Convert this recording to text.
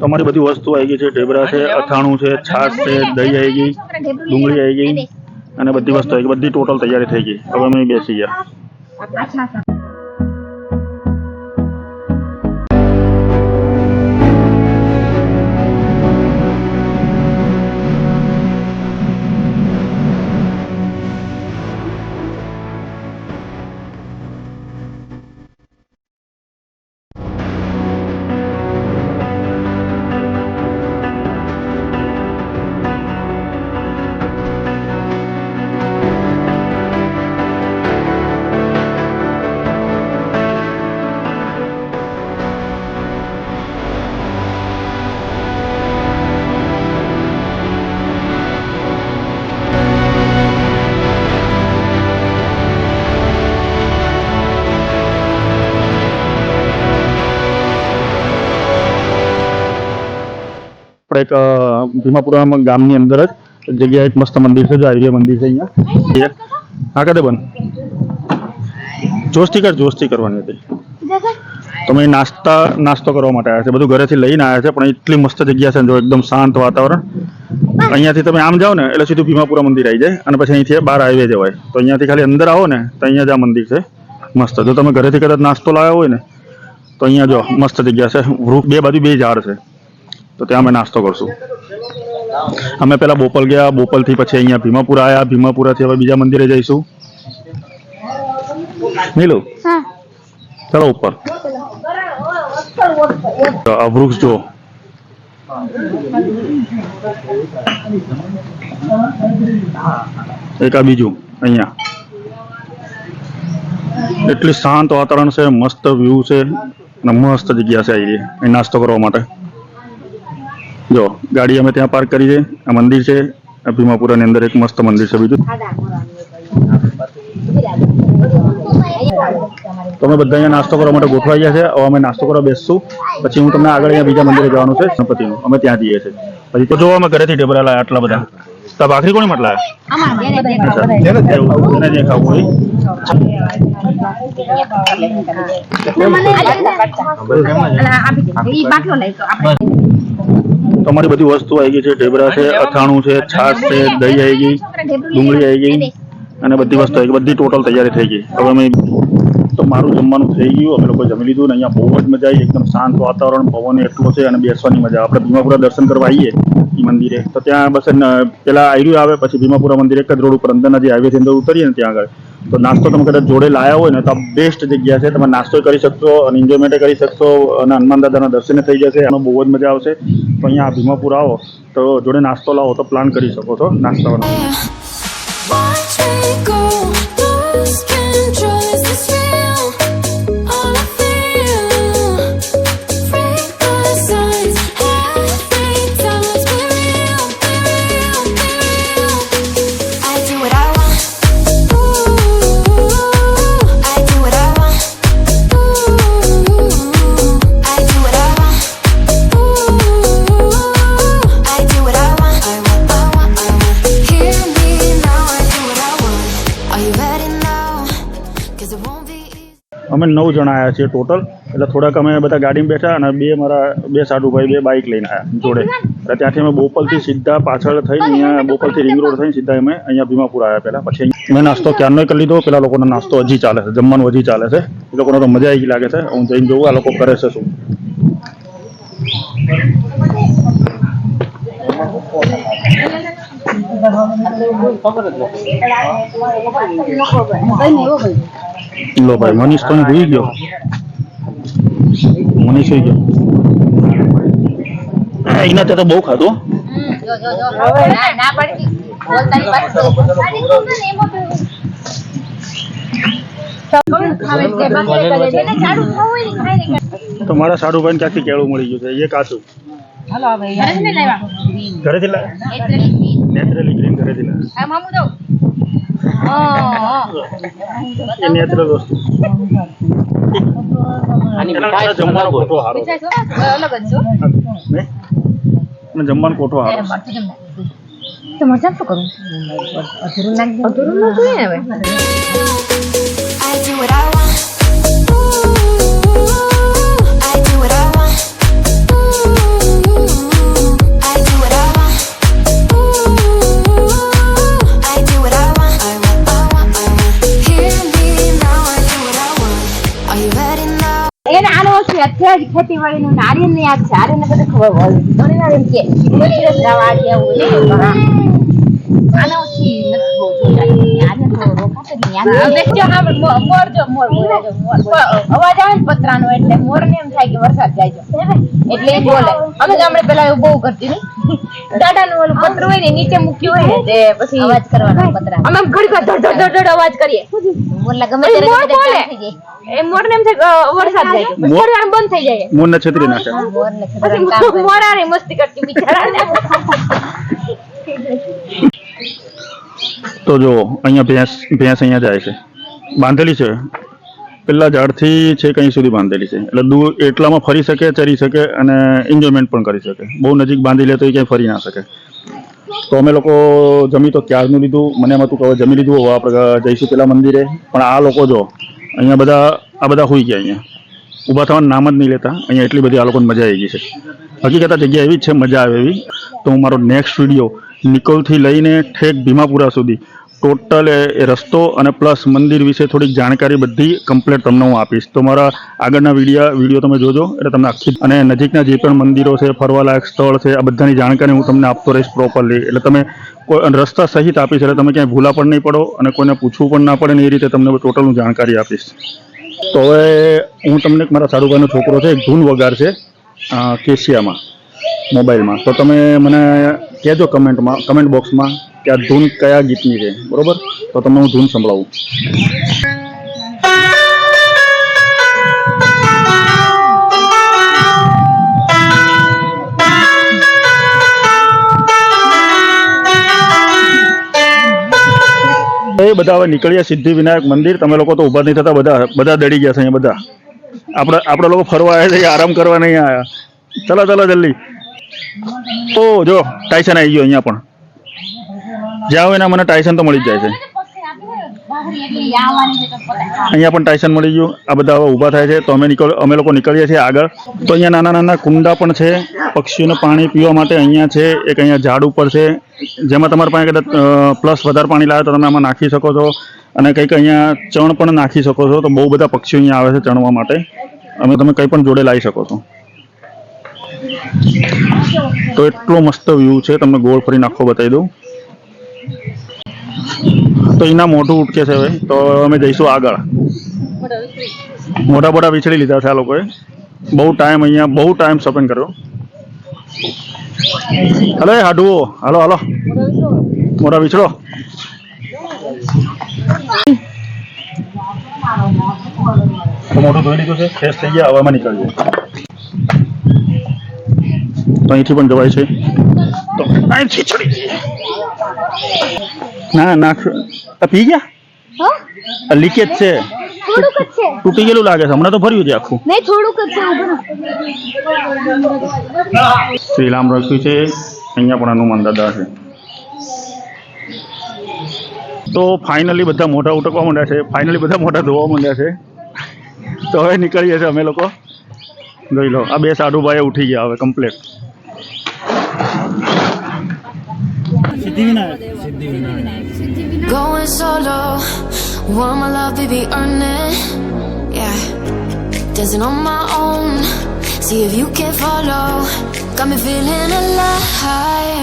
તમારી બધી વસ્તુ આવી ગઈ છે, ઢેબરા છે, અથાણું છે, છાશ છે, દહીં આવી ગઈ, ડુંગળી આવી ગઈ અને બધી વસ્તુ આવી ગઈ, બધી ટોટલ તૈયારી થઈ ગઈ. હવે અમે બેસી ગયા. एक भीमापुरा गामनी अंदर जगह एक मस्त मंदिर है, जो आयुर्वेद मंदिर है अहियाँ. हाँ कहते बन જોશથી કરવાની હતી. તો મેં નાસ્તો કરવા માટે આવ્યા છે, બધું ઘરેથી લઈને આવ્યા છે, પણ એટલી મસ્ત જગ્યા છે જો એકદમ શાંત વાતાવરણ. અહીંયાથી તમે આમ જાઓ ને એટલે સીધું ભીમાપુરા મંદિર આવી જાય અને પછી અહીંથી બહાર હાઈવે જવાય. તો અહીંયાથી ખાલી અંદર આવો ને તો અહીંયા જ આ મંદિર છે મસ્ત. જો તમે ઘરેથી કદાચ નાસ્તો લાવ્યા હોય ને તો અહીંયા જો મસ્ત જગ્યા છે, બે બાજુ બે ઝાડ છે, તો ત્યાં અમે નાસ્તો કરશું. અમે પેલા બોપલ ગયા, બોપલથી પછી અહીંયા ભીમાપુરા આવ્યા, ભીમાપુરાથી હવે બીજા મંદિરે જઈશું. નીલુ ચલો ઉપર. આ વૃક્ષ જો, એક આ બીજું અહીંયા. એટલી શાંત વાતાવરણ છે, મસ્ત વ્યૂ છે અને મસ્ત જગ્યા છે અહીં નાસ્તો કરવા માટે. જો ગાડી અમે ત્યાં પાર્ક કરી છે. આ મંદિર છે, આ ભીમાપુરાની અંદર એક મસ્ત મંદિર છે બીજું. તો અમે બધા અહીંયા નાસ્તો કરવા માટે ગોઠવાઈ ગયા છે. હવે અમે નાસ્તો કરવા બેસશું, પછી હું તમને આગળ અહીંયા બીજા મંદિરે જવાનું છે ગણપતિનું, અમે ત્યાં જઈએ છીએ. પછી તો જો અમે ઘરેથી ઢેબરા લાયા આટલા બધા. તો ભાખરી કોની માટે લાયા? તમારી બધી વસ્તુ આવી ગઈ છે, ઢેબરા છે, અથાણું છે, છાશ છે, દહીં આવી ગઈ, ડુંગળી આવી ગઈ અને બધી વસ્તુ આવી ગઈ, બધી ટોટલ તૈયારી થઈ ગઈ. હવે અમે તો મારું જમવાનું થઈ ગયું, અમે લોકો જમી લીધું ને અહીંયા બહુ જ મજા આવી. એકદમ શાંત વાતાવરણ, પવન એટલો છે અને બેસવાની મજા. આપણે ભીમાપુરા દર્શન કરવા આવીએ એ મંદિરે તો ત્યાં બસ પેલા આયરું આવે, પછી ભીમાપુરા મંદિર એક જ રોડ ઉપર અંદરના જે હાઈવેથી અંદર ઉતરીએ ને ત્યાં આગળ. તો નાસ્તો તમે કદાચ જોડે લાયા હોય ને તો આ બેસ્ટ જગ્યા છે. તમે નાસ્તો કરી શકશો અને એન્જોયમેન્ટ કરી શકશો અને હનુમાન દાદાના દર્શન થઈ જશે. એમાં બહુ જ મજા આવશે. તો અહીંયા ભીમાપુર આવો તો જોડે નાસ્તો લાવો તો પ્લાન કરી શકો છો નાસ્તાનો. અમે 9 જણા આવ્યા છીએ ટોટલ, એટલે થોડાક અમે બધા ગાડીમાં બેઠા અને બે સાડુભાઈ 2 બાઇક લઈને આવ્યા જોડે. એટલે ત્યાંથી અમે બોપલથી સીધા પાછળ થઈને અહીંયા બોપલથી રિંગ રોડ થઈને સીધા અમે અહીંયા ભીમાપુર આવ્યા. પહેલાં પછી મેં નાસ્તો ક્યારનો કરી લીધો. પેલા લોકોનો નાસ્તો હજી ચાલે છે, જમવાનું હજી ચાલે છે. એ લોકોને તો મજા આવી લાગે છે. હું જઈને જોઉં આ લોકો કરે છે શું. લો ભાઈ, મનીષ તો ભૂલી ગયો. મનીષ હોઈ ગયો. એના તો બહુ ખાધું. તો મારા સાડુભાઈ ક્યાંથી કેળું મળી ગયું છે, એ કાચું. ઘરેથી લાવ્યા, નેચરલી ગ્રીન ઘરેથી લાવ્યા. એ નેચરલ વસ્તુ. જમવાનો કોઠો સારો, જમવાનો કોઠો સારો. છે જ ખેતીવાડીનું ને આર્યનને યાદ છે. આર્યનને બધું ખબર હોય. ઘણી વાર એમ કે કોથળે રાવાડી આવું નહીં તો હા. આના ઓછી નથી બહુ જોયા. આર્યન તો રોકાતો જ નહીં. આને જો હા મોર જો મોર બોલે જો મોર. અવાજ આવે ને પતરાનો એટલે મોરને એમ થાય કે વરસાદ જાય છે. એટલે એ બોલે. અમે ગામડે પેલા એવું બહુ કરતી ને. દાદાનું ઓલું પતરું હોય ને નીચે મૂક્યું હોય ને તે પછી અવાજ કરવાનો પતરા. અમે ઘડી ધડ ધડ ધડ અવાજ કરીએ. મોરલા ગમે ત્યારે બોલે. એ મોરને એમ થાય વરસાદ જાય છે. થોડી વાર બંધ થઈ જાય. મોરને છેતરી નાખે. મોરને છેતરી મોરારે મસ્તી કરતી બિચારાને. તો જો અહીંયા ભેંસ અહીંયા જાય છે, બાંધેલી છે. પેલા ઝાડથી છે કઈ સુધી બાંધેલી છે, એટલે દૂર એટલામાં ફરી શકે, ચરી શકે અને એન્જોયમેન્ટ પણ કરી શકે. બહુ નજીક બાંધી લે તો એ ક્યાંય ફરી ના શકે. તો અમે લોકો જમી તો ક્યારનું લીધું. મને એમ હતું કે હવે જમી લીધું, હવે આપણે જઈશું પેલા મંદિરે. પણ આ લોકો જો અહીંયા આ બધા હોઈ ગયા. અહીંયા ઊભા થવાનું નામ જ નહીં લેતા. અહીંયા એટલી બધી આ લોકોને મજા આવી ગઈ છે. હકીકત આ જગ્યા એવી જ છે, મજા આવે એવી. તો હું મારો નેક્સ્ટ વિડીયો નિકોલથી લઈને ઠેક ભીમાપુરા સુધી ટોટલ એ રસ્તો અને પ્લસ મંદિર વિશે થોડીક જાણકારી બધી કમ્પ્લીટ તમને હું આપીશ. તો મારા આગળના વિડીયો તમે જોજો, એટલે તમને આખી અને નજીકના જે પણ મંદિરો છે, ફરવાલાયક સ્થળ છે, આ બધાની જાણકારી હું તમને આપતો રહીશ પ્રોપરલી. એટલે તમે કોઈ રસ્તા સહિત આપીશ, એટલે તમે ક્યાંય ભૂલા પણ નહીં પડો અને કોઈને પૂછવું પણ ના પડે ને એ રીતે તમને ટોટલ હું જાણકારી આપીશ. તો હવે હું તમને મારા સાડુભાઈનો છોકરો છે, એક ધૂન વગાડ છે કેશિયામાં મોબાઈલમાં. તો તમે મને કહેજો કમેન્ટ બોક્સમાં કે આ ધૂન કયા ગીતની છે, બરોબર? તો તમને હું ધૂન સંભળાવું. એ બધા હવે નીકળ્યા સિદ્ધિવિનાયક મંદિર. તમે લોકો તો ઊભા નહીં થતા, બધા દડી ગયા છે અહીંયા. બધા આપણે લોકો ફરવા આવ્યા છે, આરામ કરવા નહીં આવ્યા. ચલો જલ્દી. ઓ જો ટાઈસન આવી ગયો. અહીંયા પણ જ્યાં હોય ને મને ટાઈસન તો મળી જ જાય છે. અહીંયા પણ ટાઈસન મળી ગયું. આ બધા હવે ઊભા થાય છે. તો અમે લોકો નીકળીએ છીએ આગળ. તો અહીંયા નાના કુંડા પણ છે પક્ષીઓને પાણી પીવા માટે. અહીંયા છે એક, અહીંયા ઝાડ ઉપર છે, જેમાં તમારા પાસે કદાચ પ્લસ વધારે પાણી લાવે તો તમે આમાં નાખી શકો છો. અને કંઈક અહીંયા ચણ પણ નાખી શકો છો. તો બહુ બધા પક્ષીઓ અહીંયા આવે છે ચણવા માટે. તમે કંઈ પણ જોડે લાવી શકો છો. તો એટલો મસ્ત વ્યૂ છે, તમને ગોળ ફરીને આખો બતાવી દઉં. તો એના મોઢું ઉટકે છે. હવે તો અમે જઈશું આગળ. મોટા વિછળી લીધા છે આ લોકોએ. બહુ ટાઈમ સ્પેન્ડ કર્યો. હલો હાડુઓ, હાલો મોટા વિછળો. તો મોઢું ધોઈ લીધું છે, ફ્રેશ થઈ ગયા. હવામાં નીકળીએ. તો અહીંથી પણ જવાય છે. તો અહીંથી ચડી જઈએ. ના પી ગયા. લીકેજ છે, તૂટી ગયેલું લાગે છે. હમણાં તો ભર્યું છે આખું. શ્રીરામ રસ્યું છે. અહીંયા પણ હનુમાન દાદા છે. તો ફાઇનલી બધા મોઢા ઉટકવા માંડ્યા છે. ફાઇનલી બધા મોઢા ધોવા માંડ્યા છે. તો હવે નીકળીએ છીએ અમે લોકો. જોઈ લો, આ બે સાડુભાઈ ઉઠી ગયા હવે complete. Going solo, want my love, baby, earn it. Yeah, dancing on my own. See if you can follow. Got me feeling alive.